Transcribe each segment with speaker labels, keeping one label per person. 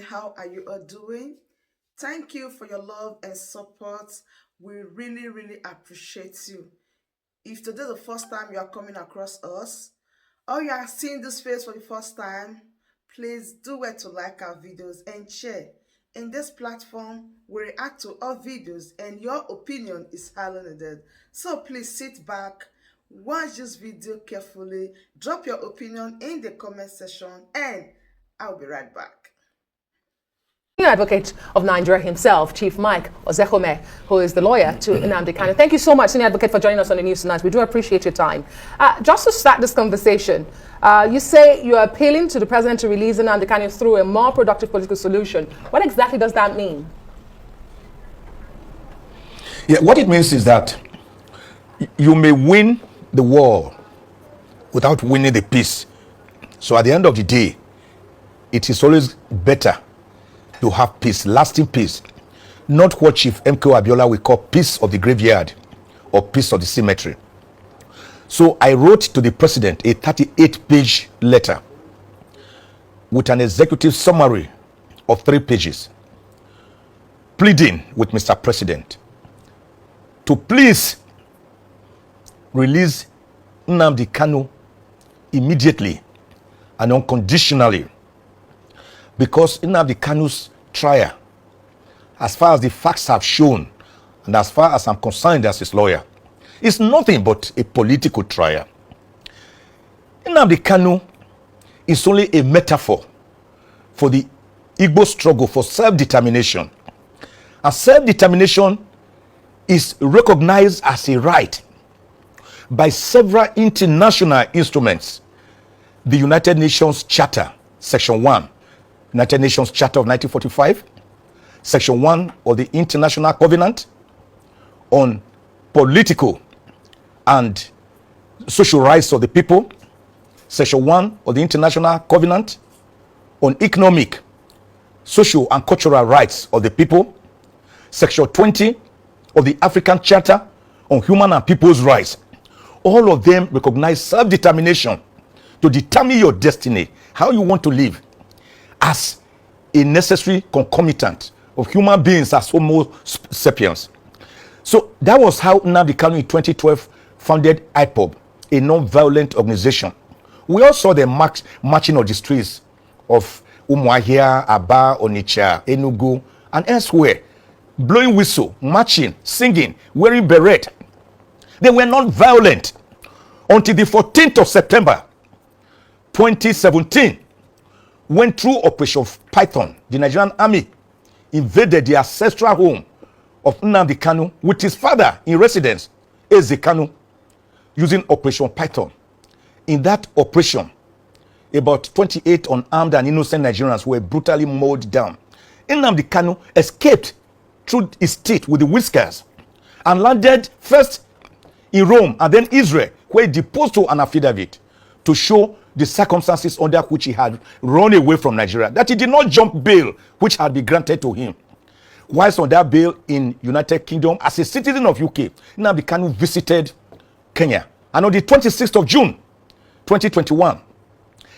Speaker 1: how are you all doing? Thank you for your love and support. We really, really appreciate you. If today is the first time you are coming across us, or you are seeing this face for the first time, please do it to like our videos and share. In this platform, we react to all videos and your opinion is highly needed. So please sit back, watch this video carefully, drop your opinion in the comment section, and I'll be right back.
Speaker 2: Senior Advocate of Nigeria himself, Chief Mike Ozekhome, who is the lawyer to Nnamdi Kanu. Thank you so much, Senior Advocate, for joining us on the news tonight. We do appreciate your time. Just to start this conversation, you say you're appealing to the president to release Nnamdi Kanu through a more productive political solution. What exactly does that mean?
Speaker 3: Yeah, what it means is that you may win the war without winning the peace. So at the end of the day, it is always better to have peace, lasting peace, not what Chief M.K. Abiola will call peace of the graveyard or peace of the cemetery. So I wrote to the president a 38-page letter with an executive summary of 3 pages, pleading with Mr. President to please release Nnamdi Kanu immediately and unconditionally, because Nnamdi Kanu's trial, as far as the facts have shown, and as far as I'm concerned as his lawyer, is nothing but a political trial. Nnamdi Kanu is only a metaphor for the Igbo struggle for self-determination. And self-determination is recognized as a right by several international instruments. The United Nations Charter, Section 1, United Nations Charter of 1945, Section 1 of the International Covenant on Political and Social Rights of the People, Section 1 of the International Covenant on Economic, Social and Cultural Rights of the People, Section 20 of the African Charter on Human and People's Rights. All of them recognize self-determination to determine your destiny, how you want to live, as a necessary concomitant of human beings as Homo sapiens. So that was how Nnamdi Kanu in 2012 founded IPOB, a non-violent organization. We all saw them marching on the streets of Umuahia, Aba, Onitsha, Enugu, and elsewhere, blowing whistle, marching, singing, wearing beret. They were not violent until the 14th of September 2017, when through Operation Python, the Nigerian army invaded the ancestral home of Nnamdi Kanu with his father in residence, Ozekhome, using Operation Python. In that operation, about 28 unarmed and innocent Nigerians were brutally mowed down. Nnamdi Kanu escaped through his teeth with the whiskers and landed first in Rome and then Israel, where he deposed to an affidavit to show the circumstances under which he had run away from Nigeria, that he did not jump bail which had been granted to him. Whilst on that bail in United Kingdom, as a citizen of UK, Nnamdi Kanu visited Kenya. And on the 26th of June 2021,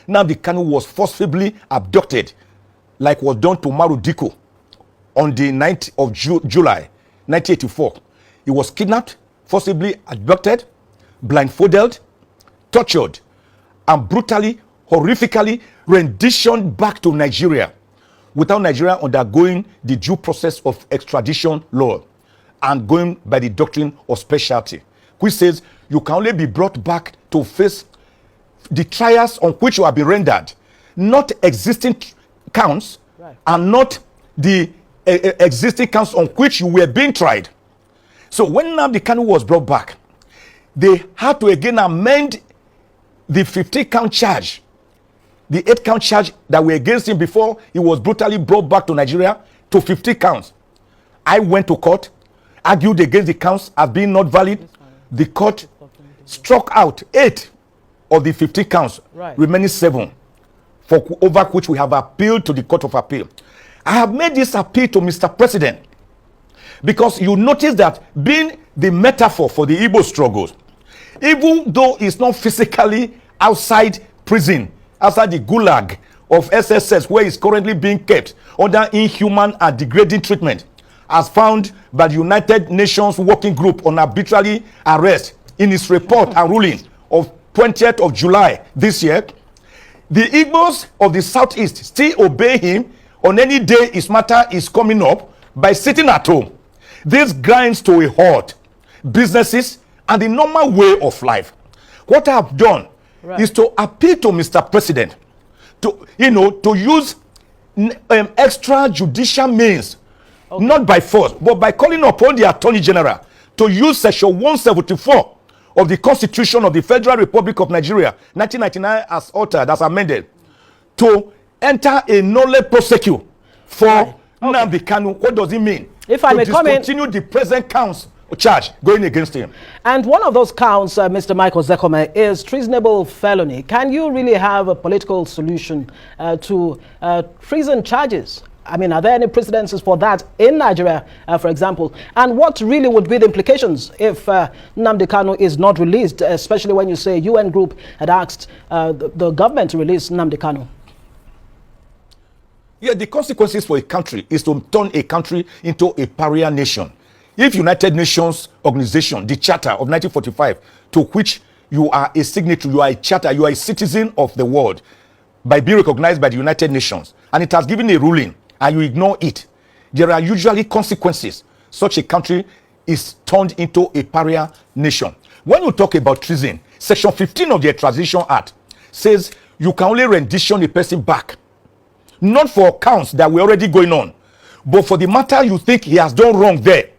Speaker 3: Nnamdi Kanu was forcibly abducted, like was done to Maru Diko on the 9th of July 1984. He was kidnapped, forcibly abducted, blindfolded, tortured, and brutally, horrifically renditioned back to Nigeria, without Nigeria undergoing the due process of extradition law and going by the doctrine of specialty, which says you can only be brought back to face the trials on which you have been rendered, not existing counts, right, and not the existing counts on which you were being tried. So when Nnamdi Kanu was brought back, they had to again amend the 15-count charge, the 8-count charge that were against him before he was brutally brought back to Nigeria, to 50 counts. I went to court, argued against the counts as being not valid. The court struck out 8 of the 50 counts, right, remaining 7, over which we have appealed to the Court of Appeal. I have made this appeal to Mr. President because you notice that being the metaphor for the Igbo struggles, even though it's not physically outside prison, outside the gulag of SSS, where he's currently being kept under inhuman and degrading treatment, as found by the United Nations Working Group on Arbitrary Arrest in its report and ruling of 20th of July this year, the Igbos of the Southeast still obey him on any day his matter is coming up by sitting at home. This grinds to a halt businesses and the normal way of life. What I have done is to appeal to Mr. President to, to use extrajudicial means, not by force, but by calling upon the Attorney General to use Section 174 of the Constitution of the Federal Republic of Nigeria, 1999, as altered, as amended, to enter a nolle prosequi for Nnamdi Kanu. What does it mean?
Speaker 4: If I may comment,
Speaker 3: discontinue the present counts charge going against him.
Speaker 4: And one of those counts, Mr. Michael Ozekhome, is treasonable felony. Can you really have a political solution to treason charges? I mean, are there any precedences for that in Nigeria, for example? And what really would be the implications if Nnamdi Kanu is not released, especially when you say UN group had asked the government to release Nnamdi Kanu?
Speaker 3: Yeah, the consequences for a country is to turn a country into a pariah nation. If United Nations Organization, the Charter of 1945, to which you are a signatory, you are a charter, you are a citizen of the world, by being recognized by the United Nations, and it has given a ruling, and you ignore it, there are usually consequences. Such a country is turned into a pariah nation. When you talk about treason, Section 15 of the Extradition Act says you can only rendition a person back, not for counts that were already going on, but for the matter you think he has done wrong there.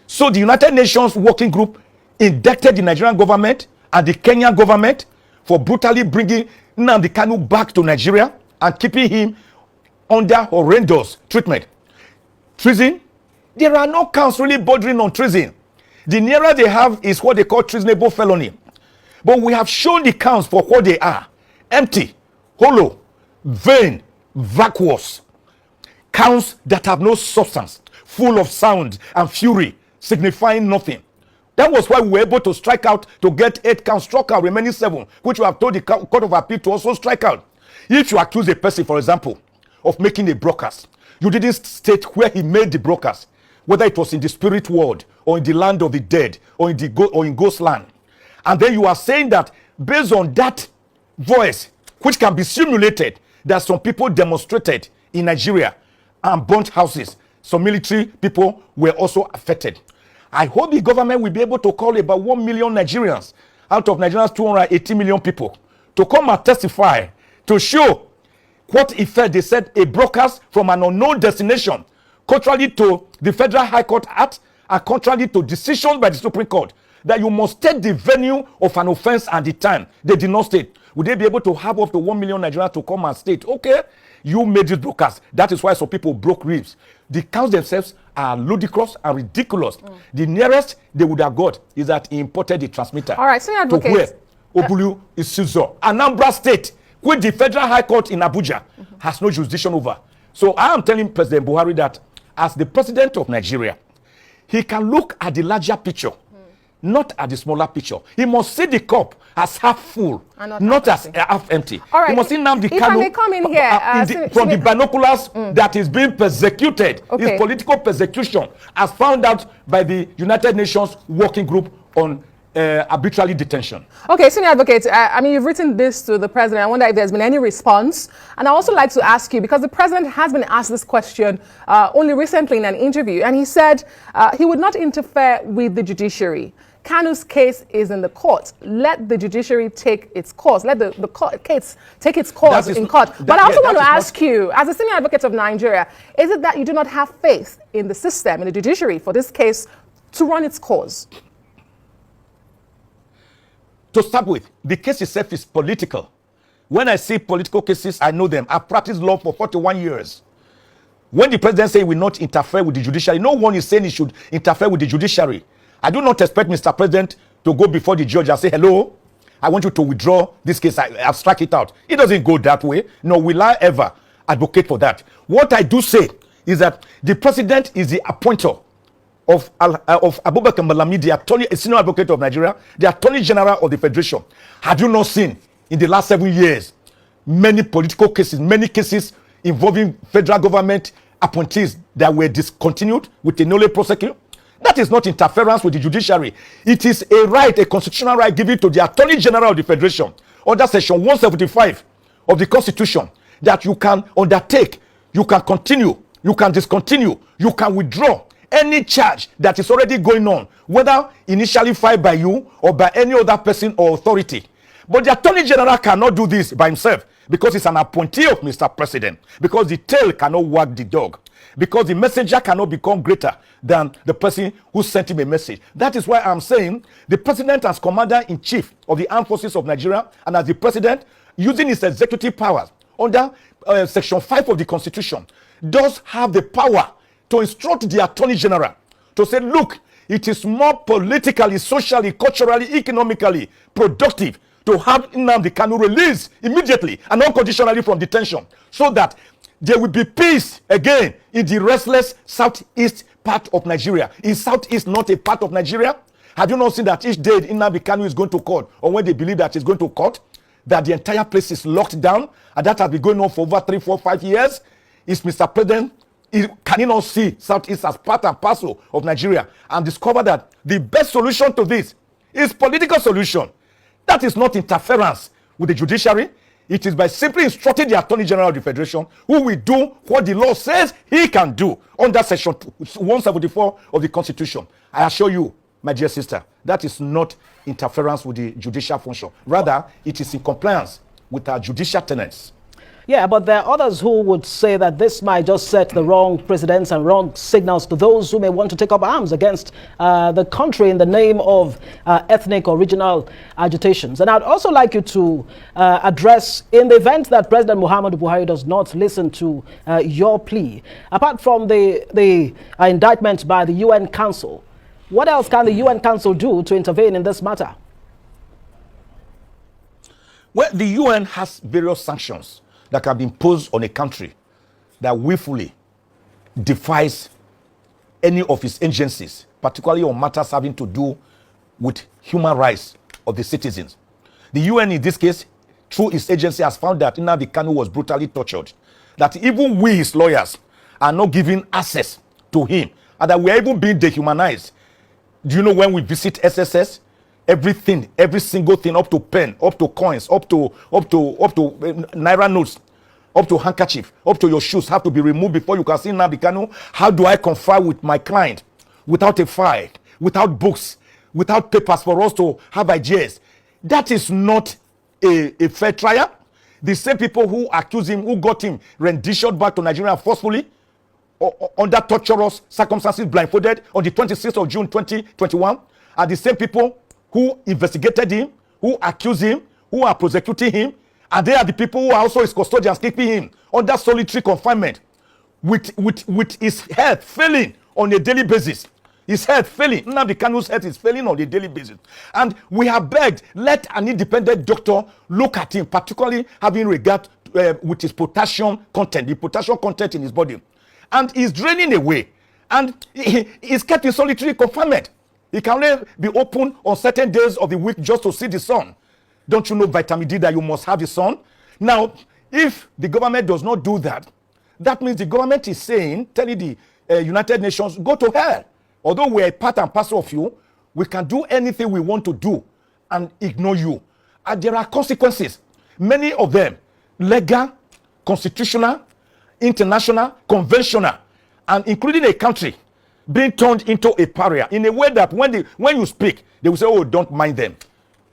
Speaker 3: So the United Nations Working Group indicted the Nigerian government and the Kenyan government for brutally bringing Nnamdi Kanu back to Nigeria and keeping him under horrendous treatment. Treason? There are no counts really bordering on treason. The nearer they have is what they call treasonable felony. But we have shown the counts for what they are: empty, hollow, vain, vacuous. Counts that have no substance, full of sound and fury, signifying nothing. That was why we were able to strike out to get 8 counts struck out, remaining 7, which we have told the Court of Appeal to also strike out. If you accuse a person, for example, of making a broadcast, you didn't state where he made the broadcast, whether it was in the spirit world or in the land of the dead or in ghost land, and then you are saying that based on that voice, which can be simulated, that some people demonstrated in Nigeria and burnt houses, some military people were also affected. I hope the government will be able to call about 1 million Nigerians out of Nigeria's 280 million people to come and testify to show what effect they said a broadcast from an unknown destination, contrary to the Federal High Court Act and contrary to decisions by the Supreme Court, that you must state the venue of an offense and the time. They did not state. Would they be able to have up to 1 million Nigerians to come and state, okay, you made this broadcast? That is why some people broke ribs. The counts themselves are ludicrous and ridiculous. The nearest they would have got is that he imported the transmitter.
Speaker 2: All right, senior advocate.
Speaker 3: To where Obulu is Suzo. Anambra State, which the Federal High Court in Abuja has no jurisdiction over. So I am telling President Buhari that as the president of Nigeria, he can look at the larger picture, not at the smaller picture. He must see the cup as half full, not as half empty.
Speaker 2: All right.
Speaker 3: He must see Nnamdi
Speaker 2: If I may come in here,
Speaker 3: from the binoculars that is being persecuted.
Speaker 2: Okay.
Speaker 3: His political persecution, as found out by the United Nations Working Group on arbitrary detention.
Speaker 2: Okay, senior advocate, I mean, you've written this to the president. I wonder if there's been any response. And I also like to ask you, because the president has been asked this question only recently in an interview, and he said he would not interfere with the judiciary. Kanu's case is in the court. Let the judiciary take its course. Let the case take its course in court. But I also want to ask you, as a senior advocate of Nigeria, is it that you do not have faith in the system, in the judiciary, for this case to run its course?
Speaker 3: To start with, the case itself is political. When I see political cases, I know them. I've practiced law for 41 years. When the president says he will not interfere with the judiciary, no one is saying he should interfere with the judiciary. I do not expect Mr. President to go before the judge and say, hello, I want you to withdraw this case. I've struck it out. It doesn't go that way. No, will I ever advocate for that? What I do say is that the president is the appointer of Abubakar Malami, the attorney, a senior advocate of Nigeria, the attorney general of the federation. Have you not seen in the last 7 years many political cases, many cases involving federal government appointees that were discontinued with a nolle prosequi. That is not interference with the judiciary. It is a right, a constitutional right given to the Attorney General of the Federation under Section 175 of the Constitution, that you can undertake, you can continue, you can discontinue, you can withdraw any charge that is already going on, whether initially filed by you or by any other person or authority. But the Attorney General cannot do this by himself, because it's an appointee of Mr. President, because the tail cannot wag the dog, because the messenger cannot become greater than the person who sent him a message. That is why I'm saying the president, as commander-in-chief of the armed forces of Nigeria, and as the president, using his executive powers under Section 5 of the Constitution, does have the power to instruct the Attorney General to say, look, it is more politically, socially, culturally, economically productive to have Nnamdi Kanu released immediately and unconditionally from detention, so that there will be peace again in the restless southeast part of Nigeria. Is southeast not a part of Nigeria? Have you not seen that each day Nnamdi Kanu is going to court, or when they believe that he's going to court, that the entire place is locked down, and that has been going on for over 3, 4, 5 years? Is Mr. President, can he not see southeast as part and parcel of Nigeria, and discover that the best solution to this is political solution? That is not interference with the judiciary. It is by simply instructing the Attorney General of the Federation, who will do what the law says he can do under Section 174 of the Constitution. I assure you, my dear sister, that is not interference with the judicial function. Rather, it is in compliance with our judicial tenets.
Speaker 4: Yeah, but there are others who would say that this might just set the wrong precedents and wrong signals to those who may want to take up arms against the country in the name of ethnic or regional agitations. And I'd also like you to address, in the event that President Muhammadu Buhari does not listen to your plea, apart from the indictment by the UN Council, what else can the UN Council do to intervene in this matter?
Speaker 3: Well, the UN has various sanctions that can be imposed on a country that willfully defies any of its agencies, particularly on matters having to do with human rights of the citizens. The UN, in this case, through its agency, has found that Nnamdi Kanu was brutally tortured, that even we, his lawyers, are not given access to him, and that we are even being dehumanized. Do you know, when we visit SSS, everything, every single thing, up to pen, up to coins, up to naira notes, up to handkerchief, up to your shoes, have to be removed before you can see Nnamdi Kanu. How do I confer with my client without a file, without books, without papers for us to have ideas? That is not a fair trial. The same people who accuse him, who got him renditioned back to Nigeria forcefully, under torturous circumstances, blindfolded, on the 26th of June 2021, are the same people who investigated him, who accused him, who are prosecuting him, and they are the people who are also his custodians, keeping him under solitary confinement with his health failing on a daily basis. His health failing. Nnamdi Kanu's health is failing on a daily basis. And we have begged, let an independent doctor look at him, particularly having regard with his potassium content, the potassium content in his body. And he's draining away. And he's kept in solitary confinement. He can only be open on certain days of the week just to see the sun. Don't you know, vitamin D, that you must have the sun? Now, if the government does not do that, that means the government is saying, telling the United Nations, go to hell. Although we are a part and parcel of you, we can do anything we want to do and ignore you. And there are consequences. Many of them, legal, constitutional, international, conventional, and including a country being turned into a pariah in a way that when you speak, they will say, oh, don't mind them.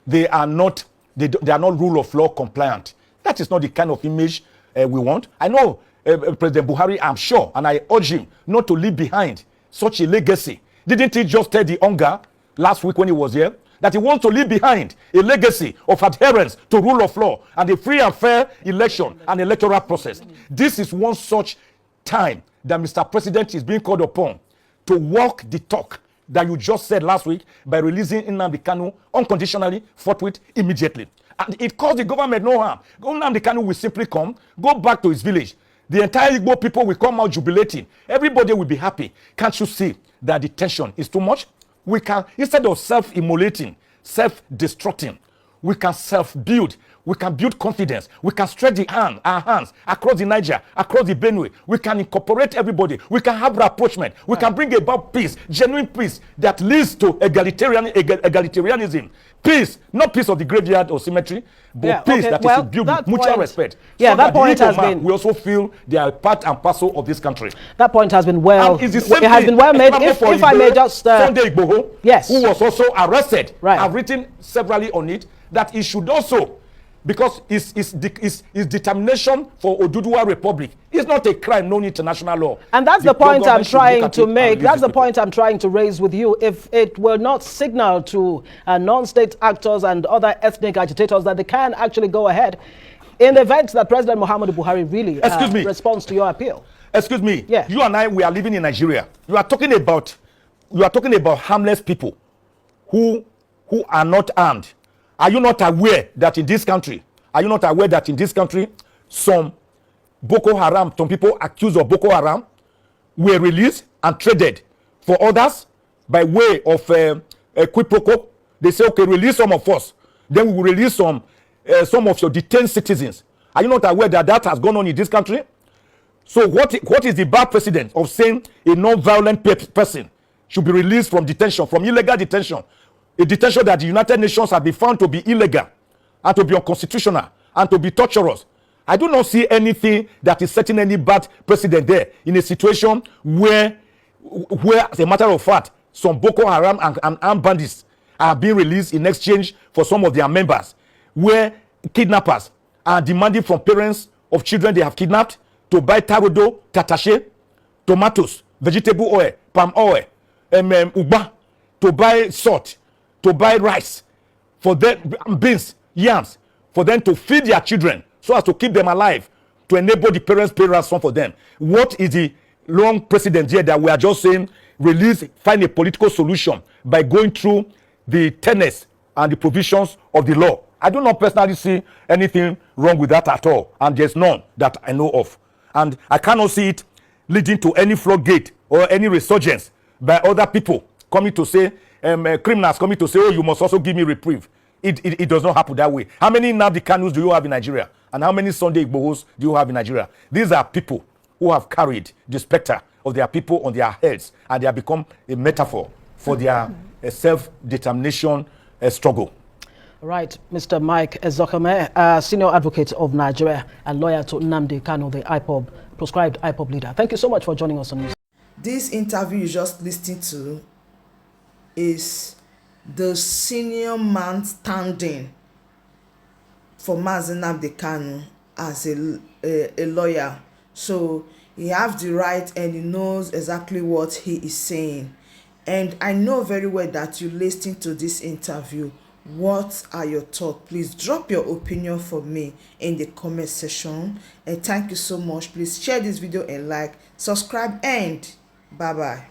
Speaker 3: They are not rule of law compliant. That is not the kind of image we want. I know President Buhari, I'm sure, and I urge him not to leave behind such a legacy. Didn't he just tell the Onga last week when he was here that he wants to leave behind a legacy of adherence to rule of law and a free and fair election and electoral process? This is one such time that Mr. President is being called upon to walk the talk that you just said last week by releasing Nnamdi Kanu unconditionally, forthwith, immediately. And it caused the government no harm. Nnamdi Kanu will simply come, go back to his village. The entire Igbo people will come out jubilating. Everybody will be happy. Can't you see that the tension is too much? We can, instead of self-immolating, self-destructing, we can self-build. We can build confidence. We can stretch our hands across the Niger, across the Benue. We can incorporate everybody. We can have rapprochement. We can bring about peace, genuine peace that leads to egalitarianism. Peace, not peace of the graveyard or cemetery, but peace that is to build mutual respect.
Speaker 4: Yeah,
Speaker 3: so
Speaker 4: that point has been.
Speaker 3: We also feel they are part and parcel of this country.
Speaker 4: That point has been well.
Speaker 3: It
Speaker 4: has been well made. If I may just.
Speaker 3: Sunday Igboho,
Speaker 4: yes,
Speaker 3: who was also arrested,
Speaker 4: right.
Speaker 3: I've written severally on it that he should also. Because his determination for Oduduwa Republic is not a crime known in international law.
Speaker 4: And that's the point I'm trying to make. That's the point I'm trying to raise with you. If it will not signal to non-state actors and other ethnic agitators that they can actually go ahead in the event that President Muhammadu Buhari really responds to your appeal.
Speaker 3: Excuse me.
Speaker 4: Yeah.
Speaker 3: You and I, we are living in Nigeria. You are talking about harmless people who are not armed. Are you not aware that in this country, some Boko Haram, some people accused of Boko Haram were released and traded for others by way of a quid pro quo? They say, okay, release some of us. Then we will release some of your detained citizens. Are you not aware that that has gone on in this country? So what is the bad precedent of saying a non-violent person should be released from detention, from illegal detention? A detention that the United Nations have been found to be illegal and to be unconstitutional and to be torturous. I do not see anything that is setting any bad precedent there in a situation where as a matter of fact, some Boko Haram and armed bandits are being released in exchange for some of their members, where kidnappers are demanding from parents of children they have kidnapped to buy tarodo, tatashe, tomatoes, vegetable oil, palm oil, ugba, to buy salt, to buy rice, for them, beans, yams, for them to feed their children so as to keep them alive, to enable the parents pay ransom for them. What is the long precedent here that we are just saying find a political solution by going through the tenets and the provisions of the law? I do not personally see anything wrong with that at all, and there's none that I know of. And I cannot see it leading to any floodgate or any resurgence by other people coming to say, criminals coming to say, oh, you must also give me reprieve. It does not happen that way. How many Nnamdi Kanus do you have in Nigeria? And how many Sunday Igbohos do you have in Nigeria? These are people who have carried the specter of their people on their heads, and they have become a metaphor for their self-determination struggle.
Speaker 4: Right, Mr. Mike Ozekhome, senior advocate of Nigeria and lawyer to Nnamdi Kanu, the proscribed IPOB leader. Thank you so much for joining us on News.
Speaker 1: This interview you just listened to is the senior man standing for Mazi Nnamdi Kanu as a lawyer. So he has the right and he knows exactly what he is saying. And I know very well that you listened to this interview. What are your thoughts? Please drop your opinion for me in the comment section. And thank you so much. Please share this video and like, subscribe, and bye-bye.